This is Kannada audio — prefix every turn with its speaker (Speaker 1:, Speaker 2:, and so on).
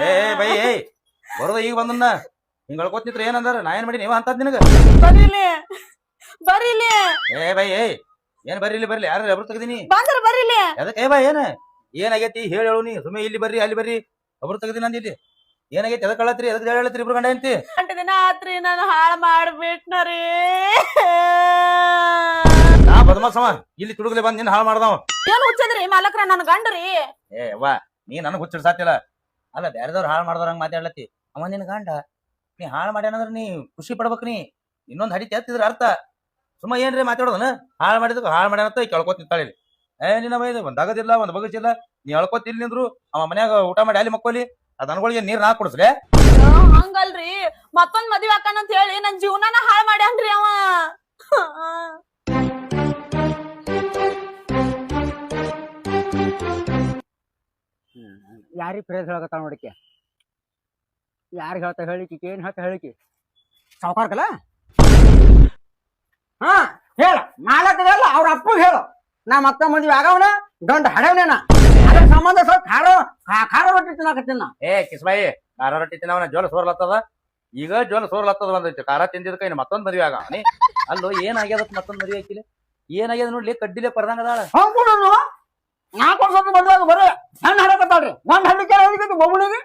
Speaker 1: ಏ ಬೈ ಏ ಬರೋದ ಈಗ ಬಂದನ್ನ ಹಿಂಗ್ ಹೇಳ್ಕೊತಿದ್ರ ಏನಂದಾರ ನಾ ಏನ್ ಮಾಡಿ ನೀವ ಅಂತದ್ ನಿನಗ
Speaker 2: ಬರೀಲಿ ಬರೀಲಿ
Speaker 1: ಏ ಬೈ ಏ ಏನ್ ಬರ್ರಿ ಬರ್ಲಿ ಯಾರು ಒಬ್ರು ತೆಗ್ದಿನಿ
Speaker 2: ಬಂದ್ರ ಬರೀಲಿ
Speaker 1: ಅದಕ್ಕೆ ಏ ಬಾ ಏನಾಗೈತಿ ಹೇಳಿ ಹೇಳು ನೀ ಸುಮ್ಮನೆ ಇಲ್ಲಿ ಬರ್ರಿ ಅಲ್ಲಿ ಬರ್ರಿ ಒಬ್ರು ತೆಗ್ದಿನ ಅಂದಿಲ್ಲಿ ಏನಾಗೈತಿ ಎದಕ್ ಕಳತ್ರಿ ಎದಕ್ ಹೇಳತ್ರಿ ಇಬ್ರು ಗಂಡ ಅಂತಿ
Speaker 2: 8 ದಿನ ಆತ್ರಿ ನಾನು ಹಾಳು ಮಾಡ್ಬಿಟ್ನರಿ.
Speaker 1: ನಾ ಬದಮಾಸವ ಇಲ್ಲಿ ತುಡುಗಲೆ ಬಂದ್ ನಿನ್ ಹಾಳು ಮಾಡ್ದವ
Speaker 2: ಏನ್ ಹುಚ್ಚದ್ರಿ ಮಾಲಕ್ರ ನನ್ ಗಂಡ್ರಿ.
Speaker 1: ಏ ಅವ್ವ ನೀ ನನಗ್ ಹುಚ್ಚಿಡ್ ಸಾತಿಲ್ಲ ಅಲ್ಲ ಬ್ಯಾರೆದವ್ರು ಹಾಳು ಮಾಡ್ದವ್ರಂಗ ಮಾತಾಡ್ಲತ್ತಿ ಅವ ನಿನ್ ಗಂಡ ನೀ ಹಾಳು ಮಾಡ್ಯಾನಂದ್ರ ನೀ ಖುಷಿ ಪಡ್ಬೇಕ್ ನೀ ಇನ್ನೊಂದ್ ಹಡಿ ತೆತ್ತಿದ್ರ ಅರ್ಥ ಸುಮ್ಮ ಏನ್ರಿ ಮಾತಾಡೋದನ ಹಾಳು ಮಾಡಿದಕ್ಕೆ ಹಾಳು ಮಾಡ್ಯಾನಂತ ಕೇಳ್ಕೊತ ನಿಂತಾಳಿ ಏ ನಿನ್ನ ಬೈದು ಒಂದ್ ಆಗದಿಲ್ಲ ಒಂದ್ ಬಗಸಿಲ್ಲ ನೀ ಹೇಳ್ಕೊತ ಇಲ್ಲಿ ನಿಂದ್ರು ಅವ ಮನ್ಯಾಗ ಊಟ ಮಾಡಿ ಅಲ್ಲಿ ಮಕ್ಕೋಲಿ ಅದ್ ಅನ್ಗಳಿಗೆ ನೀರ್ ನಾ ಕುಡಿಸ್ಲೆ
Speaker 2: ಹಂಗಲ್ರಿ ಮತ್ತೊಂದ್ ಮದ್ವೆ ಹಾಕಂತ ಹೇಳಿ ನನ್ ಜೀವನಾನ ಹಾಳು ಮಾಡ್ಯಾನ್ರಿ ಅವ.
Speaker 3: ಯಾರಿಗೆ ಪ್ರೇಸ್ ಹೇಳಕತ್ತಾಳ ನೋಡಿಕೆ ಯಾರಿಗೆ ಹೇಳ್ತಾ ಹೇಳಿಕಿ ಏನ್ ಹೇಳ್ತಾ ಹೇಳಿಕಿ ಸಾವುಕಾರಕಲ್ಲ ಹಾ ಹೇಳ ಮಾಲಕದಲ್ಲ ಅವ್ರ ಅಪ್ಪಗೆ ಹೇಳು ನಾ ಮತ್ತ ಮದ್ವೆ ಆಗವನ ಗಂಡ ಹಡವನೇನ ಅದ್ರ ಸಂಬಂಧ ಸ್ವಲ್ಪ ಖಾರ ರೊಟ್ಟಿ ತಿನ್ನಾಕತ್ತೀನಿ ನಾ.
Speaker 1: ಏ ಕಿಸ್ಬಾಯಿ ಖಾರ ರೊಟ್ಟಿ ತಿನ್ನವನ ಜೋಲ ಸೋರ್ಲತ್ತದ ಈಗ ಜೋಲ ಸೋರ್ಲತ್ತದ ಬಂದೈತಿ ಖಾರ ತಿಂದಿದ್ಕ ಇನ್ನು ಮತ್ತೊಂದ್ ಮದ್ವೆ ಆಗ ನೀ ಅಲ್ಲೋ ಏನಾಗ್ಯದತ್ ಮತ್ತೊಂದ್ ಮದ್ವೆ ಹಾಕಿಲಿ ಏನಾಗ್ಯದ ನೋಡ್ಲಿ ಕಡ್ಡಿಲೆ ಪರ್ದಂಗದಾಳ
Speaker 3: ಹೌದು ನಾಲ್ಕು ವರ್ಷದ ಮದ್ವೆ ಬರೀ ಹೆಣ್ಣು ಹಡಕತ್ತಾಳ್ರಿ ಒಂದ್ ಹಳ್ಳಿಕೆ ಬೊಮ್ಮನಿಗೆ